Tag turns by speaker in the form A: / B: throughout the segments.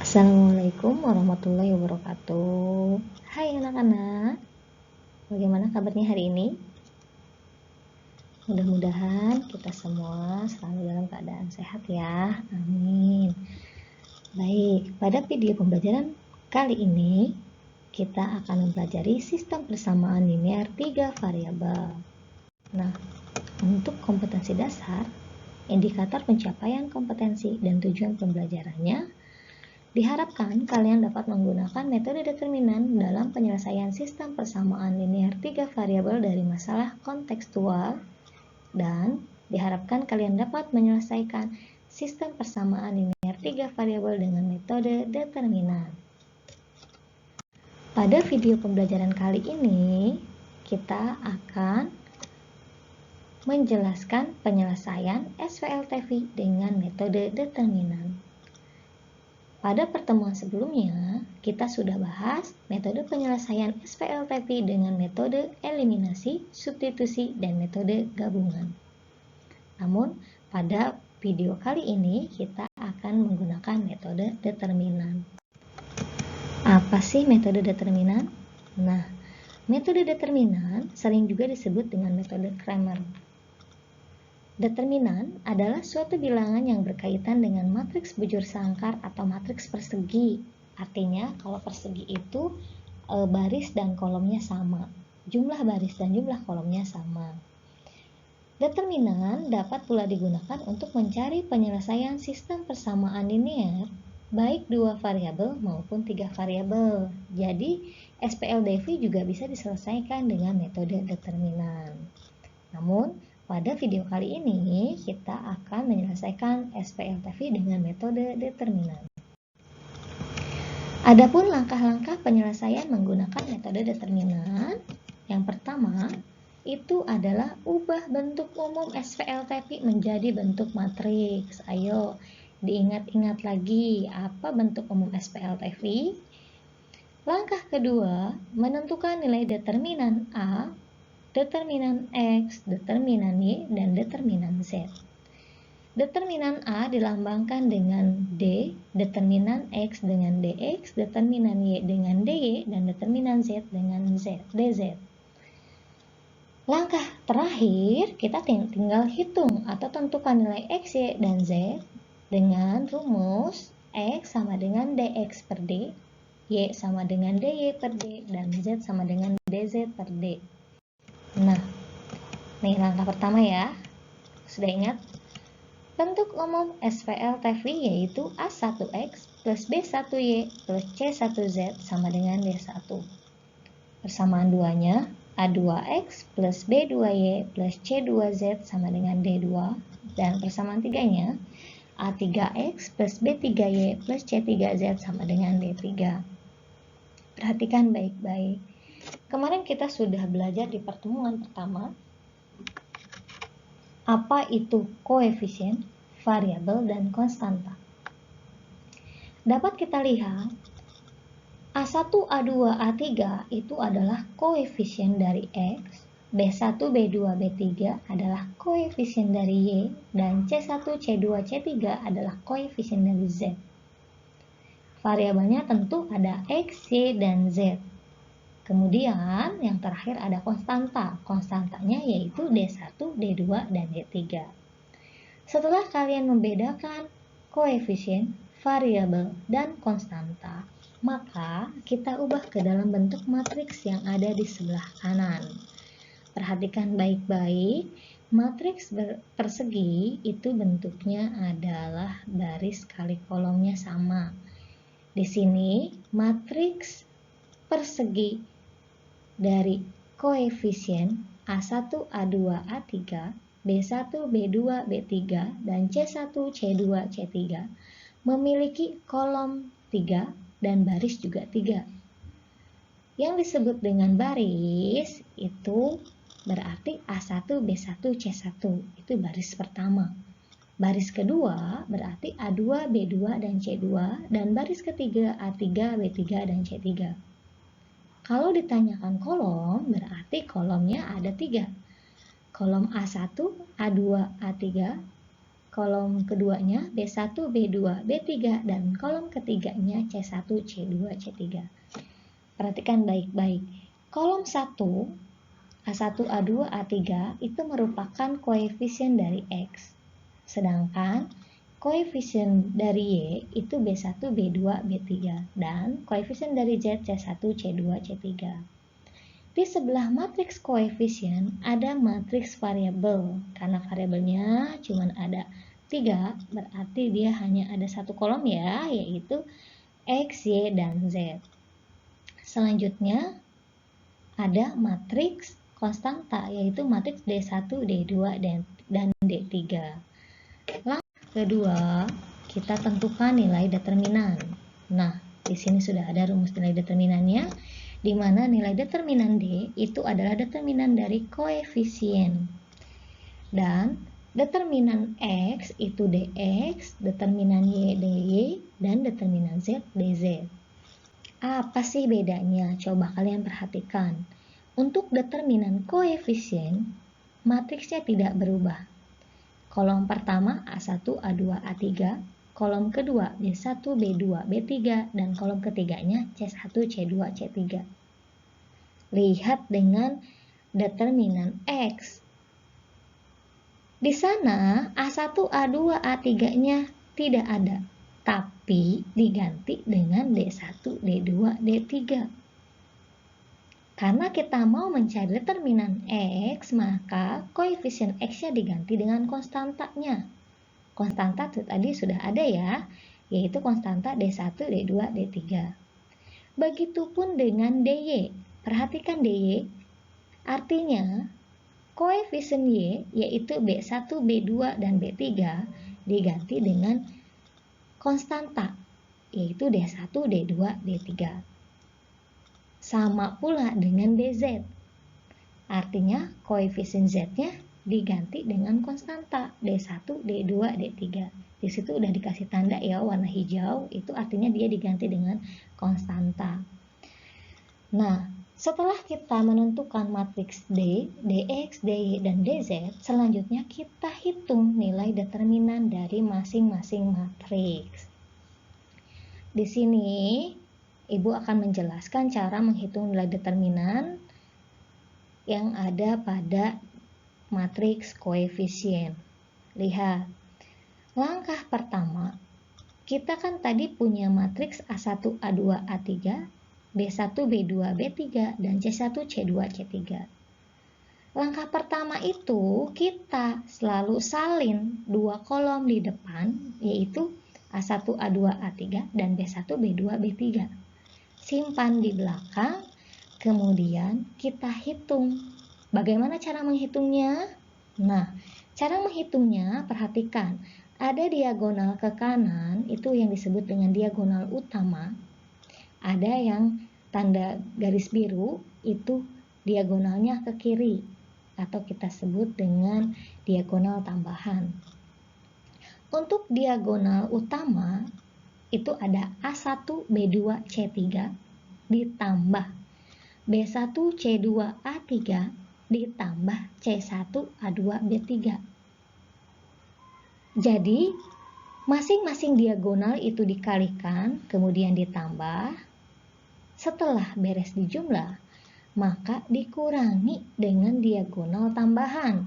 A: Assalamualaikum warahmatullahi wabarakatuh. Hai anak-anak, bagaimana kabarnya hari ini? Mudah-mudahan kita semua selalu dalam keadaan sehat ya, amin. Baik, pada video pembelajaran kali ini kita akan mempelajari sistem persamaan linear 3 variabel. Nah, untuk kompetensi dasar, indikator pencapaian kompetensi dan tujuan pembelajarannya, diharapkan kalian dapat menggunakan metode determinan dalam penyelesaian sistem persamaan linear 3 variabel dari masalah kontekstual, dan diharapkan kalian dapat menyelesaikan sistem persamaan linear 3 variabel dengan metode determinan. Pada video pembelajaran kali ini, kita akan menjelaskan penyelesaian SVLTV dengan metode determinan. Pada pertemuan sebelumnya, kita sudah bahas metode penyelesaian SVLTV dengan metode eliminasi, substitusi, dan metode gabungan. Namun, pada video kali ini kita akan menggunakan metode determinan. Apa sih metode determinan? Nah, metode determinan sering juga disebut dengan metode Cramer. Determinan adalah suatu bilangan yang berkaitan dengan matriks bujur sangkar atau matriks persegi. Artinya, kalau persegi itu baris dan kolomnya sama. Jumlah baris dan jumlah kolomnya sama. Determinan dapat pula digunakan untuk mencari penyelesaian sistem persamaan linear, baik 2 variabel maupun 3 variabel. Jadi, SPLDV juga bisa diselesaikan dengan metode determinan. Namun, pada video kali ini, kita akan menyelesaikan SPLTV dengan metode determinan. Adapun langkah-langkah penyelesaian menggunakan metode determinan, yang pertama, itu adalah ubah bentuk umum SPLTV menjadi bentuk matriks. Ayo, diingat-ingat lagi apa bentuk umum SPLTV. Langkah kedua, menentukan nilai determinan A, determinan X, determinan Y, dan determinan Z. Determinan A dilambangkan dengan D, determinan X dengan DX, determinan Y dengan DY, dan determinan Z dengan DZ. Langkah terakhir, kita tinggal hitung atau tentukan nilai X, Y, dan Z dengan rumus X sama dengan DX per D, Y sama dengan DY per D, dan Z sama dengan DZ per D. Nah, nih langkah pertama ya. Sudah ingat? Bentuk umum SVLTV yaitu A1X plus B1Y plus C1Z sama dengan D1. Persamaan duanya A2X plus B2Y plus C2Z sama dengan D2. Dan persamaan tiganya A3X plus B3Y plus C3Z sama dengan D3. Perhatikan baik-baik. Kemarin kita sudah belajar di pertemuan pertama apa itu koefisien, variabel, dan konstanta. Dapat kita lihat A1, A2, A3 itu adalah koefisien dari X, B1, B2, B3 adalah koefisien dari Y, dan C1, C2, C3 adalah koefisien dari Z. Variabelnya tentu ada X, Y, dan Z. Kemudian yang terakhir ada konstanta. Konstantanya yaitu D1, D2, dan D3. Setelah kalian membedakan koefisien, variabel, dan konstanta, maka kita ubah ke dalam bentuk matriks yang ada di sebelah kanan. Perhatikan baik-baik, matriks persegi itu bentuknya adalah baris kali kolomnya sama. Di sini matriks persegi dari koefisien A1, A2, A3, B1, B2, B3, dan C1, C2, C3 memiliki kolom 3 dan baris juga 3. Yang disebut dengan baris itu berarti A1, B1, C1, itu baris pertama. Baris kedua berarti A2, B2, dan C2, dan baris ketiga A3, B3, dan C3. Kalau ditanyakan kolom, berarti kolomnya ada 3. Kolom A1, A2, A3, kolom keduanya B1, B2, B3, dan kolom ketiganya C1, C2, C3. Perhatikan baik-baik. Kolom 1, A1, A2, A3 itu merupakan koefisien dari X. Sedangkan koefisien dari Y itu B1, B2, B3, dan koefisien dari Z C1, C2, C3. Di sebelah matriks koefisien ada matriks variabel. Karena variabelnya cuma ada 3, berarti dia hanya ada satu kolom ya, yaitu X, Y, dan Z. Selanjutnya ada matriks konstanta, yaitu matriks D1, D2, dan D3. Langkah kedua, kita tentukan nilai determinan. Nah, di sini sudah ada rumus nilai determinannya, di mana nilai determinan D itu adalah determinan dari koefisien. Dan determinan X itu dx, determinan Y dy, dan determinan Z dz. Apa sih bedanya? Coba kalian perhatikan. Untuk determinan koefisien, matriksnya tidak berubah. Kolom pertama A1, A2, A3, kolom kedua B1, B2, B3, dan kolom ketiganya C1, C2, C3. Lihat dengan determinan X. Di sana A1, A2, A3-nya tidak ada, tapi diganti dengan D1, D2, D3. Karena kita mau mencari determinan X, maka koefisien X-nya diganti dengan konstantanya. Konstanta tadi sudah ada ya, yaitu konstanta D1, D2, D3. Begitupun dengan DY. Perhatikan DY, artinya koefisien Y, yaitu B1, B2, dan B3, diganti dengan konstanta, yaitu D1, D2, D3. Sama pula dengan DZ, artinya koefisien Z-nya diganti dengan konstanta D1, D2, D3. Di situ udah dikasih tanda ya warna hijau, itu artinya dia diganti dengan konstanta. Nah, setelah kita menentukan matriks D, dx, dy, dan dz, selanjutnya kita hitung nilai determinan dari masing-masing matriks. Di sini Ibu akan menjelaskan cara menghitung nilai determinan yang ada pada matriks koefisien. Lihat, langkah pertama, kita kan tadi punya matriks A1, A2, A3, B1, B2, B3, dan C1, C2, C3. Langkah pertama itu kita selalu salin dua kolom di depan, yaitu A1, A2, A3, dan B1, B2, B3. Simpan di belakang, kemudian kita hitung. Bagaimana cara menghitungnya? Nah, cara menghitungnya perhatikan, ada diagonal ke kanan, itu yang disebut dengan diagonal utama. Ada yang tanda garis biru, itu diagonalnya ke kiri, atau kita sebut dengan diagonal tambahan. Untuk diagonal utama, itu ada A1, B2, C3 ditambah B1, C2, A3 ditambah C1, A2, B3. Jadi, masing-masing diagonal itu dikalikan, kemudian ditambah. Setelah beres dijumlah, maka dikurangi dengan diagonal tambahan.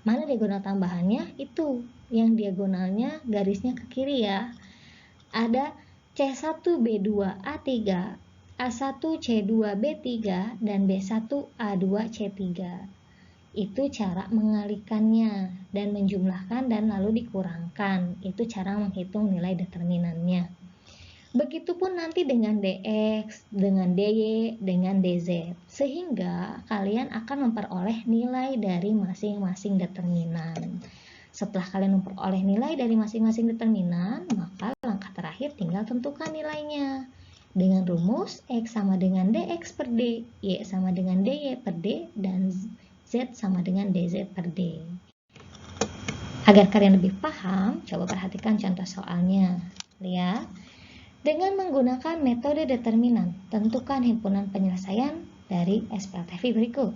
A: Mana diagonal tambahannya? Itu yang diagonalnya garisnya ke kiri ya. Ada C1, B2, A3, A1, C2, B3, dan B1, A2, C3. Itu cara mengalikannya dan menjumlahkan dan lalu dikurangkan. Itu cara menghitung nilai determinannya. Begitupun nanti dengan dx, dengan dy, dengan dz. Sehingga kalian akan memperoleh nilai dari masing-masing determinan. Setelah kalian memperoleh nilai dari masing-masing determinan, maka langkah terakhir tinggal tentukan nilainya. Dengan rumus X sama dengan dx per d, Y sama dengan dy per d, dan Z sama dengan dz per d. Agar kalian lebih paham, coba perhatikan contoh soalnya. Lihat, dengan menggunakan metode determinan, tentukan himpunan penyelesaian dari SPLTV berikut.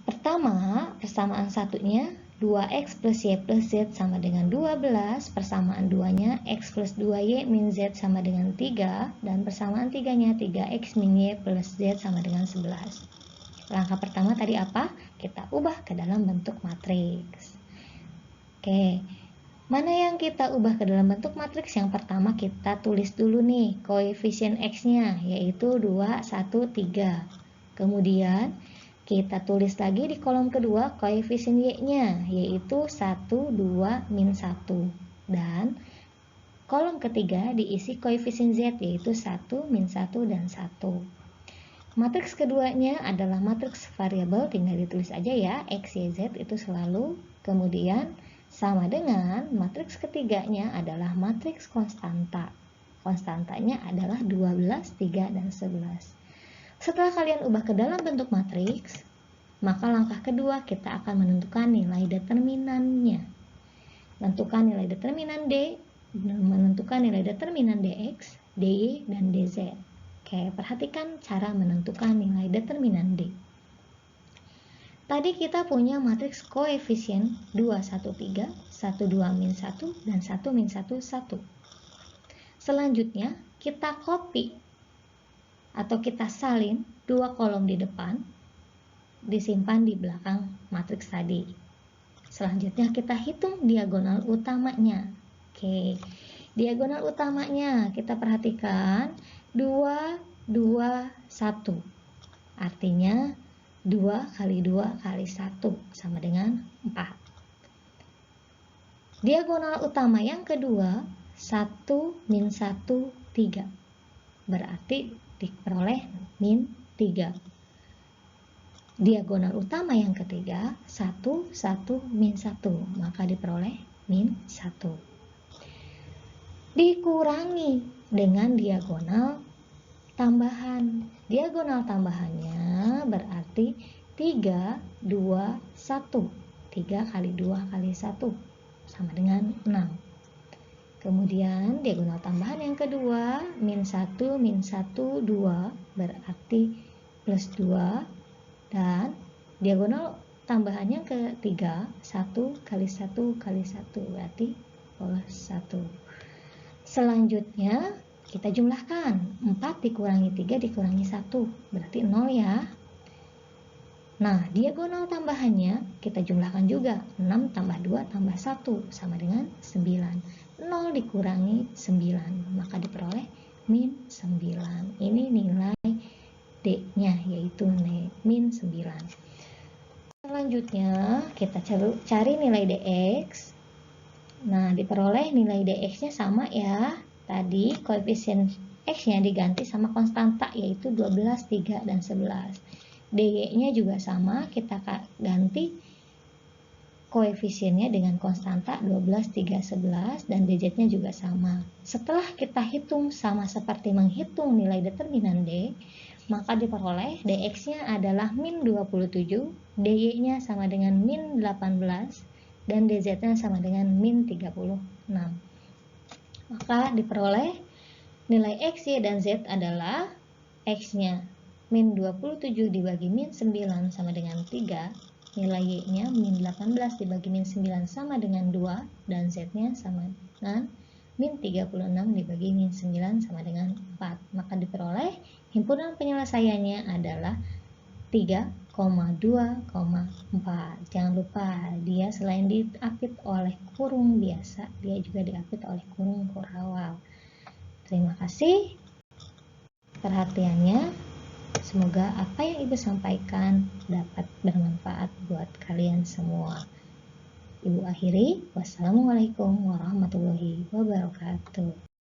A: Pertama, persamaan satunya 2x plus y plus z sama dengan 12, persamaan 2-nya x plus 2y min z sama dengan 3, dan persamaan 3-nya 3x min y plus z sama dengan 11. Langkah pertama tadi apa? Kita ubah ke dalam bentuk matriks. Oke, mana yang kita ubah ke dalam bentuk matriks? Yang pertama kita tulis dulu nih koefisien x-nya, yaitu 2, 1, 3. Kemudian kita tulis lagi di kolom kedua koefisien y-nya, yaitu 1, 2, min 1. Dan kolom ketiga diisi koefisien z, yaitu 1, min 1, dan 1. Matriks keduanya adalah matriks variabel, tinggal ditulis aja ya, x, y, z itu selalu. Kemudian sama dengan matriks ketiganya adalah matriks konstanta. Konstantanya adalah 12, 3, dan 11. Setelah kalian ubah ke dalam bentuk matriks, maka langkah kedua kita akan menentukan nilai determinannya. Menentukan nilai determinan D, menentukan nilai determinan dx, dy, dan dz. Oke, perhatikan cara menentukan nilai determinan D. Tadi kita punya matriks koefisien 2, 1, 3, 1, 2, min 1, dan 1, min 1, 1. Selanjutnya kita copy atau kita salin dua kolom di depan, disimpan di belakang matriks tadi. Selanjutnya kita hitung diagonal utamanya. Oke, diagonal utamanya kita perhatikan 2, 2, 1. Artinya 2 kali 2 kali 1 sama dengan 4. Diagonal utama yang kedua 1, min 1, 3. Berarti diperoleh min 3. Diagonal utama yang ketiga 1, 1, min 1, maka diperoleh min 1. Dikurangi dengan diagonal tambahan. Diagonal tambahannya berarti 3, 2, 1. 3 kali 2 kali 1 sama dengan 6. Kemudian diagonal tambahan yang kedua, min 1, min 1, 2, berarti plus 2. Dan diagonal tambahan yang ketiga, 1 kali 1 kali 1, berarti plus 1. Selanjutnya, kita jumlahkan. 4 dikurangi 3 dikurangi 1, berarti 0 ya. Nah, diagonal tambahannya kita jumlahkan juga. 6 tambah 2 tambah 1 sama dengan 9. 0 dikurangi 9, maka diperoleh min 9. Ini nilai D-nya, yaitu min 9. Selanjutnya, kita cari nilai dx. Nah, diperoleh nilai dx-nya sama ya. Tadi koefisien x-nya diganti sama konstanta, yaitu 12, 3, dan 11. dy-nya juga sama, kita ganti koefisiennya dengan konstanta 12, 3, 11, dan dz-nya juga sama. Setelah kita hitung sama seperti menghitung nilai determinan D, maka diperoleh dx-nya adalah min 27, dy-nya sama dengan min 18, dan dz-nya sama dengan min 36. Maka diperoleh nilai x, y, dan z adalah x-nya min 27 dibagi min 9 sama dengan 3, nilai y-nya min 18 dibagi min 9 sama dengan 2, dan z-nya sama dengan min 36 dibagi min 9 sama dengan 4. Maka diperoleh himpunan penyelesaiannya adalah 3,2,4. Jangan lupa, dia selain diapit oleh kurung biasa, dia juga diapit oleh kurung kurawal. Terima kasih perhatiannya. Semoga apa yang Ibu sampaikan dapat bermanfaat buat kalian semua. Ibu akhiri, wassalamualaikum warahmatullahi wabarakatuh.